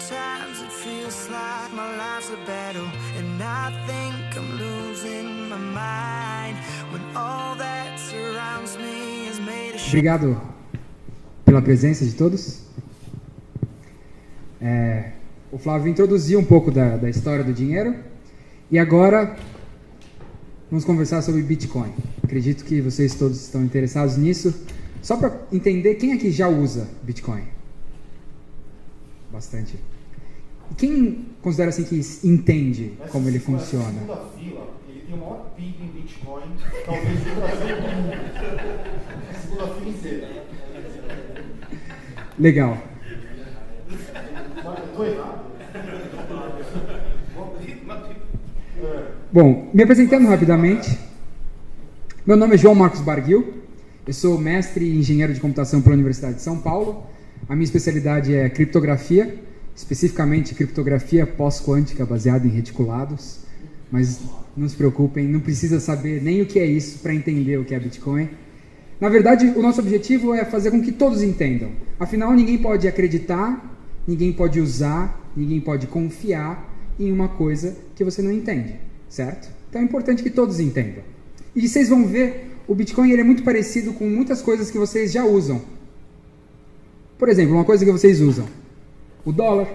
Sometimes it feels like my life's a battle, and I think I'm losing my mind when all that surrounds me is made of shit. Obrigado pela presença de todos. O Flávio introduziu um pouco da história do dinheiro e agora vamos conversar sobre Bitcoin. Acredito que vocês todos estão interessados nisso. Só para entender, quem aqui já usa Bitcoin? Bastante. E quem considera assim que entende como ele funciona? Na segunda fila, ele tem o maior PIB em Bitcoin, talvez do Brasil do mundo. Na segunda fila inteira. Legal. Estou errado. Bom, me apresentando rapidamente, meu nome é João Marcos Barguil, eu sou mestre e engenheiro de computação pela Universidade de São Paulo. A minha especialidade é criptografia, especificamente criptografia pós-quântica baseada em reticulados, mas não se preocupem, não precisa saber nem o que é isso para entender o que é Bitcoin. Na verdade, o nosso objetivo é fazer com que todos entendam. Afinal, ninguém pode acreditar, ninguém pode usar, ninguém pode confiar em uma coisa que você não entende, certo? Então é importante que todos entendam. E vocês vão ver, o Bitcoin ele é muito parecido com muitas coisas que vocês já usam. Por exemplo, uma coisa que vocês usam: o dólar,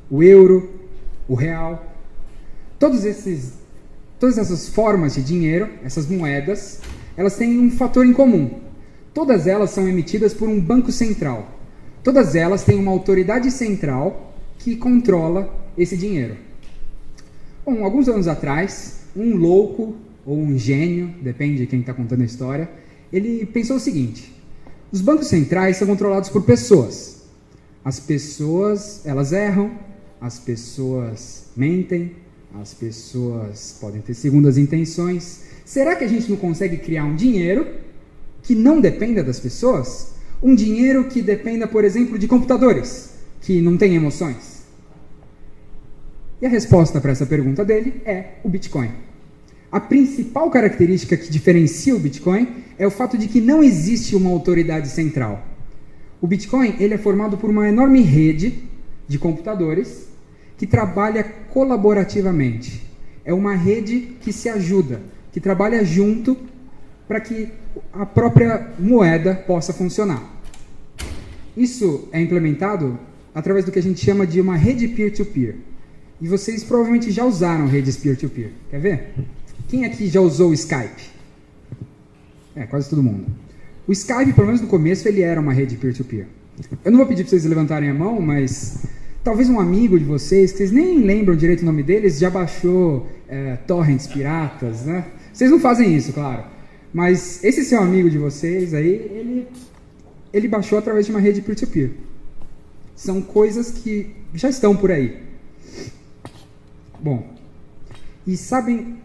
o euro, o real. Todas essas formas de dinheiro, essas moedas, elas têm um fator em comum. Todas elas são emitidas por um banco central. Todas elas têm uma autoridade central que controla esse dinheiro. Bom, alguns anos atrás, um louco ou um gênio, depende de quem está contando a história, ele pensou o seguinte: os bancos centrais são controlados por pessoas. As pessoas, elas erram, as pessoas mentem, as pessoas podem ter segundas intenções. Será que a gente não consegue criar um dinheiro que não dependa das pessoas? Um dinheiro que dependa, por exemplo, de computadores, que não têm emoções? E a resposta para essa pergunta dele é o Bitcoin. A principal característica que diferencia o Bitcoin é o fato de que não existe uma autoridade central. O Bitcoin ele é formado por uma enorme rede de computadores que trabalha colaborativamente. É uma rede que se ajuda, que trabalha junto para que a própria moeda possa funcionar. Isso é implementado através do que a gente chama de uma rede peer-to-peer. E vocês provavelmente já usaram redes peer-to-peer. Quer ver? Quem aqui já usou o Skype? Quase todo mundo. O Skype, pelo menos no começo, ele era uma rede peer-to-peer. Eu não vou pedir para vocês levantarem a mão, mas talvez um amigo de vocês, que vocês nem lembram direito o nome deles, já baixou torrents piratas, né? Vocês não fazem isso, claro. Mas esse seu amigo de vocês aí, ele baixou através de uma rede peer-to-peer. São coisas que já estão por aí. Bom, e sabem,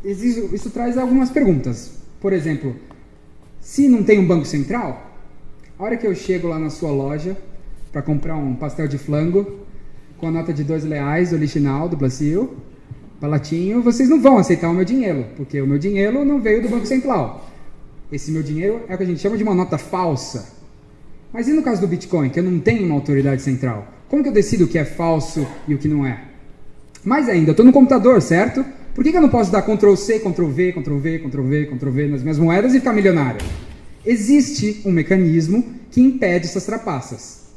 isso traz algumas perguntas. Por exemplo, se não tem um banco central, a hora que eu chego lá na sua loja para comprar um pastel de flango com a nota de R$2 original do Brasil, baratinho, vocês não vão aceitar o meu dinheiro, porque o meu dinheiro não veio do Banco Central. Esse meu dinheiro é o que a gente chama de uma nota falsa. Mas e no caso do Bitcoin, que eu não tenho uma autoridade central? Como que eu decido o que é falso e o que não é? Mais ainda, eu estou no computador, certo? Por que eu não posso dar Ctrl+C, Ctrl+V, Ctrl+V, Ctrl+V, Ctrl+V nas minhas moedas e ficar milionário? Existe um mecanismo que impede essas trapaças.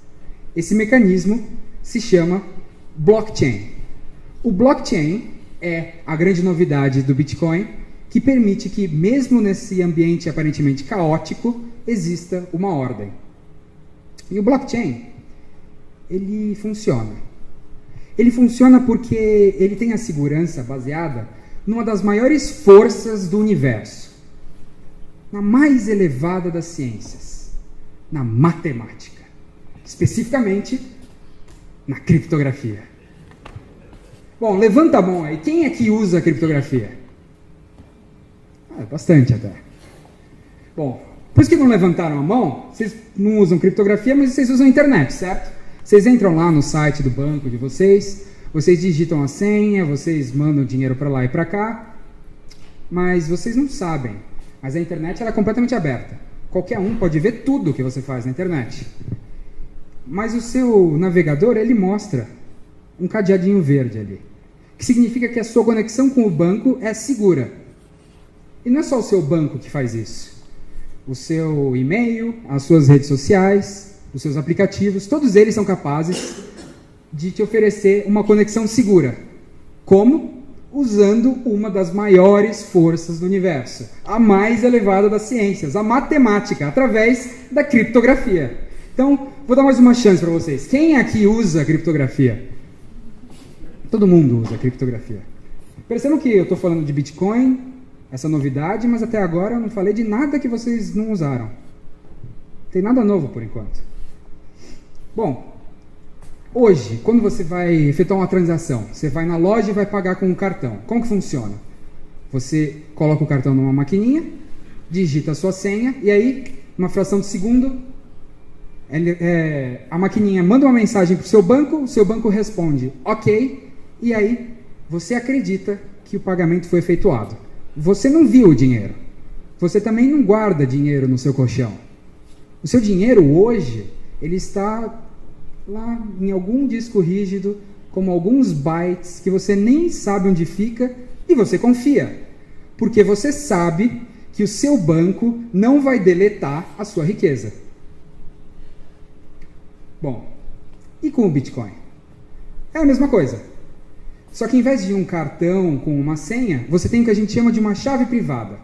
Esse mecanismo se chama blockchain. O blockchain é a grande novidade do Bitcoin, que permite que, mesmo nesse ambiente aparentemente caótico, exista uma ordem. E o blockchain, ele funciona. Ele funciona porque ele tem a segurança baseada numa das maiores forças do universo, na mais elevada das ciências, na matemática, especificamente na criptografia. Bom, levanta a mão aí. Quem é que usa a criptografia? Bastante até. Bom, por isso que não levantaram a mão, vocês não usam criptografia, mas vocês usam a internet, certo? Vocês entram lá no site do banco de vocês, vocês digitam a senha, vocês mandam dinheiro para lá e para cá, mas vocês não sabem. Mas a internet ela é completamente aberta. Qualquer um pode ver tudo que você faz na internet. mas o seu navegador, ele mostra um cadeadinho verde ali, que significa que a sua conexão com o banco é segura. E não é só o seu banco que faz isso. O seu e-mail, as suas redes sociais, os seus aplicativos, todos eles são capazes de te oferecer uma conexão segura. Como? Usando uma das maiores forças do universo, a mais elevada das ciências, a matemática, através da criptografia. Então, vou dar mais uma chance para vocês. Quem aqui usa criptografia? Todo mundo usa criptografia. Percebam que eu estou falando de Bitcoin, essa novidade, mas até agora eu não falei de nada que vocês não usaram. Não tem nada novo por enquanto. Bom, hoje, quando você vai efetuar uma transação, você vai na loja e vai pagar com um cartão. Como que funciona? Você coloca o cartão numa maquininha, digita a sua senha, e aí, numa fração de segundo, a maquininha manda uma mensagem para o seu banco responde ok, e aí você acredita que o pagamento foi efetuado. Você não viu o dinheiro. Você também não guarda dinheiro no seu colchão. O seu dinheiro hoje, ele está lá em algum disco rígido, como alguns bytes, que você nem sabe onde fica, e você confia. Porque você sabe que o seu banco não vai deletar a sua riqueza. Bom, e com o Bitcoin? É a mesma coisa. Só que em vez de um cartão com uma senha, você tem o que a gente chama de uma chave privada.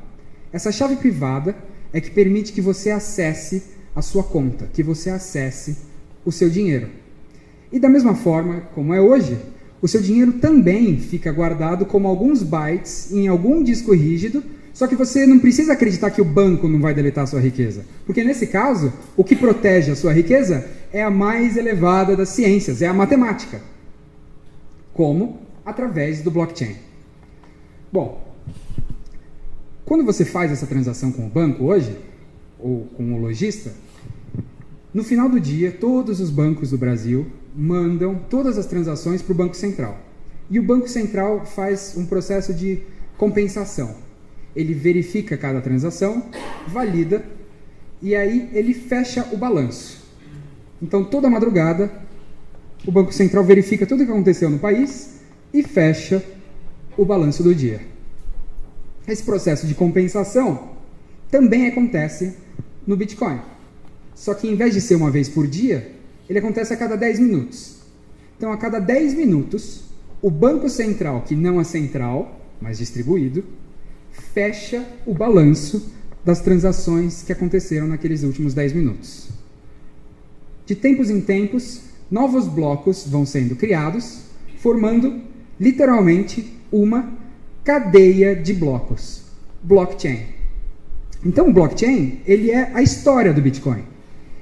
Essa chave privada é que permite que você acesse a sua conta, que você acesse o seu dinheiro. E da mesma forma como é hoje, o seu dinheiro também fica guardado como alguns bytes em algum disco rígido, só que você não precisa acreditar que o banco não vai deletar a sua riqueza. Porque nesse caso, o que protege a sua riqueza é a mais elevada das ciências, é a matemática. Como? Através do blockchain. Bom, quando você faz essa transação com o banco hoje, ou com o lojista, no final do dia, todos os bancos do Brasil mandam todas as transações para o Banco Central. E o Banco Central faz um processo de compensação. Ele verifica cada transação, valida, e aí ele fecha o balanço. Então, toda madrugada, o Banco Central verifica tudo o que aconteceu no país e fecha o balanço do dia. Esse processo de compensação também acontece no Bitcoin. Só que em vez de ser uma vez por dia, ele acontece a cada 10 minutos. Então, a cada 10 minutos, o Banco Central, que não é central, mas distribuído, fecha o balanço das transações que aconteceram naqueles últimos 10 minutos. De tempos em tempos, novos blocos vão sendo criados, formando literalmente uma cadeia de blocos, blockchain. Então, o blockchain, ele é a história do Bitcoin.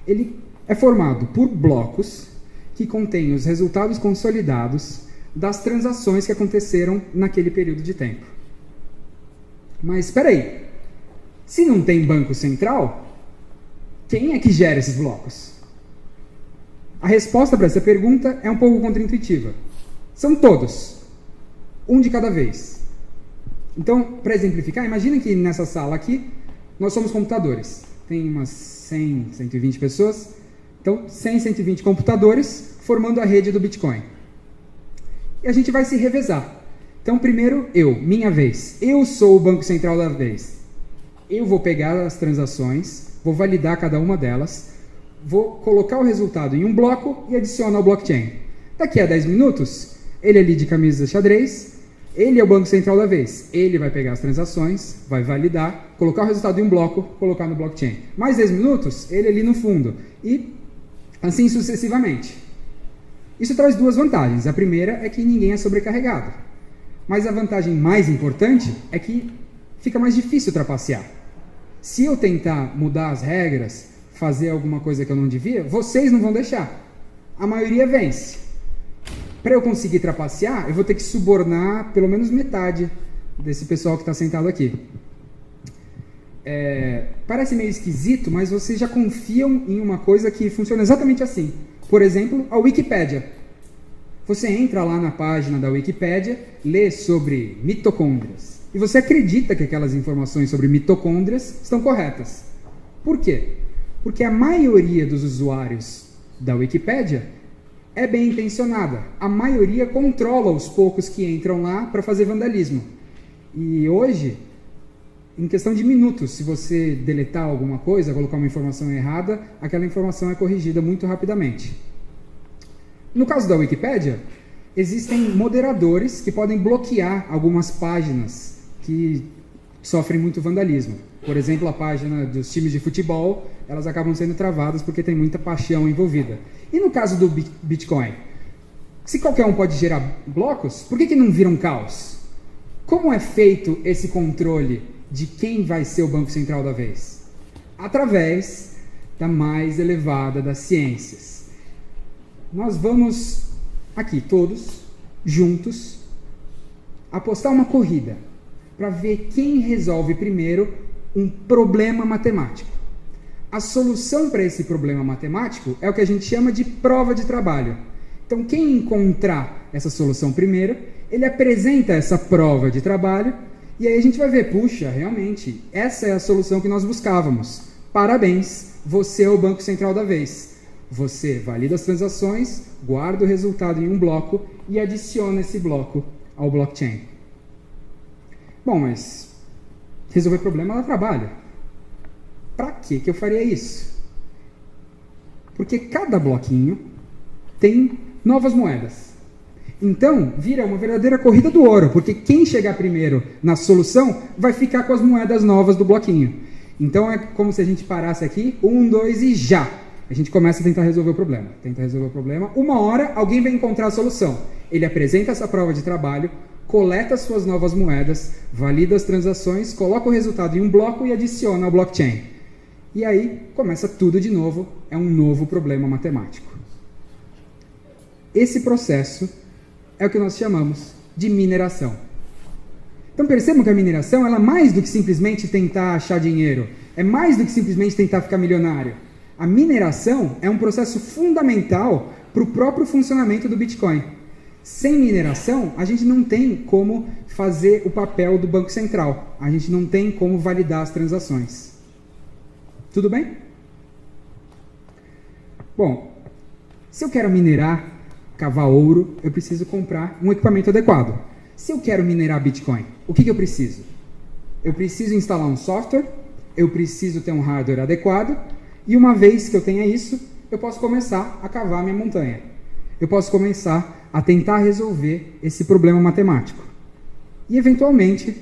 Ele é formado por blocos que contêm os resultados consolidados das transações que aconteceram naquele período de tempo. Mas espera aí, se não tem banco central, quem é que gera esses blocos? A resposta para essa pergunta é um pouco contraintuitiva. São todos, um de cada vez. Então, para exemplificar, imagina que nessa sala aqui, nós somos computadores. Tem umas 100, 120 pessoas. Então, 100, 120 computadores formando a rede do Bitcoin. E a gente vai se revezar. Então, primeiro, minha vez. Eu sou o Banco Central da vez. Eu vou pegar as transações, vou validar cada uma delas, vou colocar o resultado em um bloco e adicionar ao blockchain. Daqui a 10 minutos, ele ali de camisa xadrez, ele é o Banco Central da vez. Ele vai pegar as transações, vai validar, colocar o resultado em um bloco, colocar no blockchain. Mais 10 minutos, ele ali no fundo. E assim sucessivamente. Isso traz duas vantagens. A primeira é que ninguém é sobrecarregado. Mas a vantagem mais importante é que fica mais difícil trapacear. Se eu tentar mudar as regras, fazer alguma coisa que eu não devia, vocês não vão deixar. A maioria vence. Para eu conseguir trapacear, eu vou ter que subornar pelo menos metade desse pessoal que está sentado aqui. Parece meio esquisito, mas vocês já confiam em uma coisa que funciona exatamente assim. Por exemplo, a Wikipédia. Você entra lá na página da Wikipédia, lê sobre mitocôndrias, e você acredita que aquelas informações sobre mitocôndrias estão corretas. Por quê? Porque a maioria dos usuários da Wikipédia é bem intencionada. A maioria controla os poucos que entram lá para fazer vandalismo. E hoje, em questão de minutos, se você deletar alguma coisa, colocar uma informação errada, aquela informação é corrigida muito rapidamente. No caso da Wikipédia, existem moderadores que podem bloquear algumas páginas que sofrem muito vandalismo. Por exemplo, a página dos times de futebol, elas acabam sendo travadas porque tem muita paixão envolvida. E no caso do Bitcoin? Se qualquer um pode gerar blocos, por que não vira um caos? Como é feito esse controle de quem vai ser o Banco Central da vez? Através da mais elevada das ciências. Nós vamos aqui todos, juntos, apostar uma corrida para ver quem resolve primeiro um problema matemático. A solução para esse problema matemático é o que a gente chama de prova de trabalho. Então, quem encontrar essa solução primeiro, ele apresenta essa prova de trabalho e aí a gente vai ver, puxa, realmente, essa é a solução que nós buscávamos. Parabéns, você é o Banco Central da vez. Você valida as transações, guarda o resultado em um bloco e adiciona esse bloco ao blockchain. Bom, mas resolver problema dá trabalho. Para que eu faria isso? Porque cada bloquinho tem novas moedas. Então, vira uma verdadeira corrida do ouro, porque quem chegar primeiro na solução vai ficar com as moedas novas do bloquinho. Então, é como se a gente parasse aqui, 1, 2 e já! A gente começa a tentar resolver o problema. Uma hora, alguém vai encontrar a solução. Ele apresenta essa prova de trabalho, coleta suas novas moedas, valida as transações, coloca o resultado em um bloco e adiciona ao blockchain. E aí, começa tudo de novo, é um novo problema matemático. Esse processo é o que nós chamamos de mineração. Então percebam que a mineração ela é mais do que simplesmente tentar achar dinheiro, é mais do que simplesmente tentar ficar milionário. A mineração é um processo fundamental para o próprio funcionamento do Bitcoin. Sem mineração, a gente não tem como fazer o papel do Banco Central. A gente não tem como validar as transações. Tudo bem? Bom, se eu quero minerar, cavar ouro, eu preciso comprar um equipamento adequado. Se eu quero minerar Bitcoin, o que eu preciso? Eu preciso instalar um software, eu preciso ter um hardware adequado, e uma vez que eu tenha isso, eu posso começar a cavar minha montanha. Eu posso começar a tentar resolver esse problema matemático. E, eventualmente,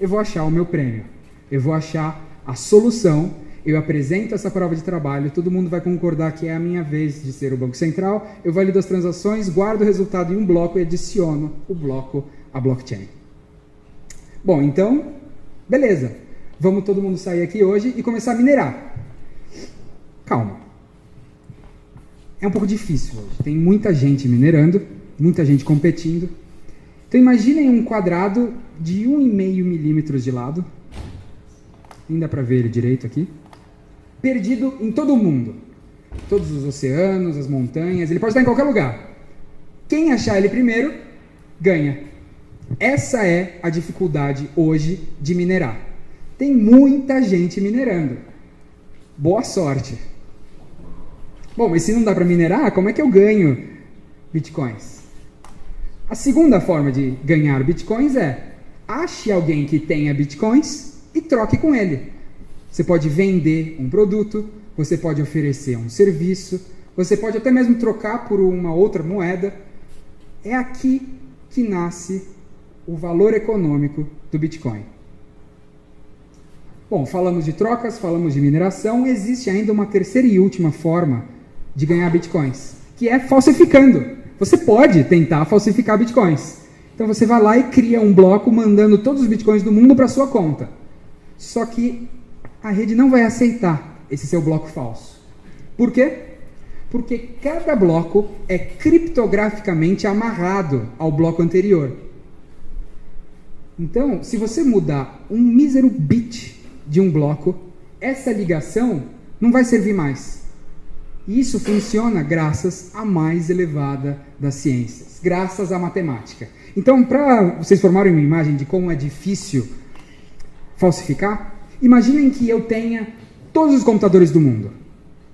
eu vou achar o meu prêmio. Eu vou achar a solução, eu apresento essa prova de trabalho, todo mundo vai concordar que é a minha vez de ser o Banco Central, eu valido as transações, guardo o resultado em um bloco e adiciono o bloco à blockchain. Bom, então, beleza. Vamos todo mundo sair aqui hoje e começar a minerar. Calma. É um pouco difícil hoje. Tem muita gente minerando, muita gente competindo. Então imaginem um quadrado de 1,5 milímetros de lado. Nem dá para ver ele direito aqui. Perdido em todo o mundo. Todos os oceanos, as montanhas, ele pode estar em qualquer lugar. Quem achar ele primeiro, ganha. Essa é a dificuldade hoje de minerar. Tem muita gente minerando. Boa sorte. Bom, mas se não dá para minerar, como é que eu ganho bitcoins? A segunda forma de ganhar bitcoins é ache alguém que tenha bitcoins e troque com ele. Você pode vender um produto, você pode oferecer um serviço, você pode até mesmo trocar por uma outra moeda. É aqui que nasce o valor econômico do Bitcoin. Bom, falamos de trocas, falamos de mineração, existe ainda uma terceira e última forma de ganhar bitcoins, que é falsificando. Você pode tentar falsificar bitcoins. Então você vai lá e cria um bloco mandando todos os bitcoins do mundo para sua conta. Só que a rede não vai aceitar esse seu bloco falso. Por quê? Porque cada bloco é criptograficamente amarrado ao bloco anterior. Então, se você mudar um mísero bit de um bloco, essa ligação não vai servir mais. E isso funciona graças à mais elevada das ciências, graças à matemática. Então, para vocês formarem uma imagem de como é difícil falsificar, imaginem que eu tenha todos os computadores do mundo,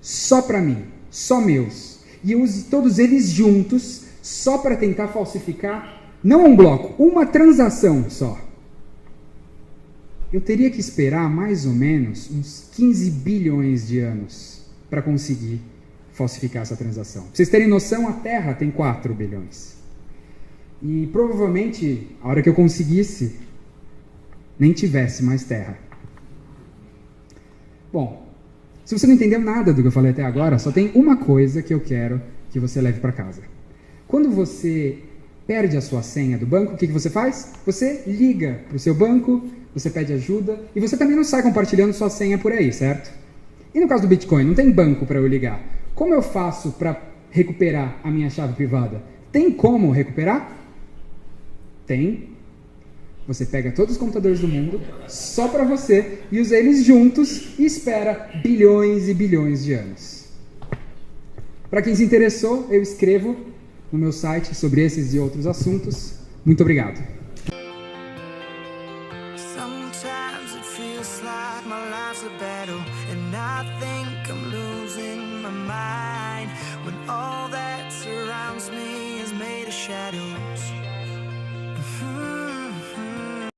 só para mim, só meus. e use todos eles juntos só para tentar falsificar, não um bloco, uma transação só. Eu teria que esperar mais ou menos uns 15 bilhões de anos para conseguir falsificar essa transação. Pra vocês terem noção, a Terra tem 4 bilhões. E provavelmente, a hora que eu conseguisse, nem tivesse mais Terra. Bom, se você não entendeu nada do que eu falei até agora, só tem uma coisa que eu quero que você leve para casa. Quando você perde a sua senha do banco, o que você faz? Você liga para o seu banco, você pede ajuda, e você também não sai compartilhando sua senha por aí, certo? E no caso do Bitcoin, não tem banco para eu ligar. Como eu faço para recuperar a minha chave privada? Tem como recuperar? Tem. Você pega todos os computadores do mundo, só para você, e usa eles juntos e espera bilhões e bilhões de anos. Para quem se interessou, eu escrevo no meu site sobre esses e outros assuntos. Muito obrigado. Sometimes it feels like my life's a battle, and I think I'm losing my mind when all that surrounds me is made of shadows.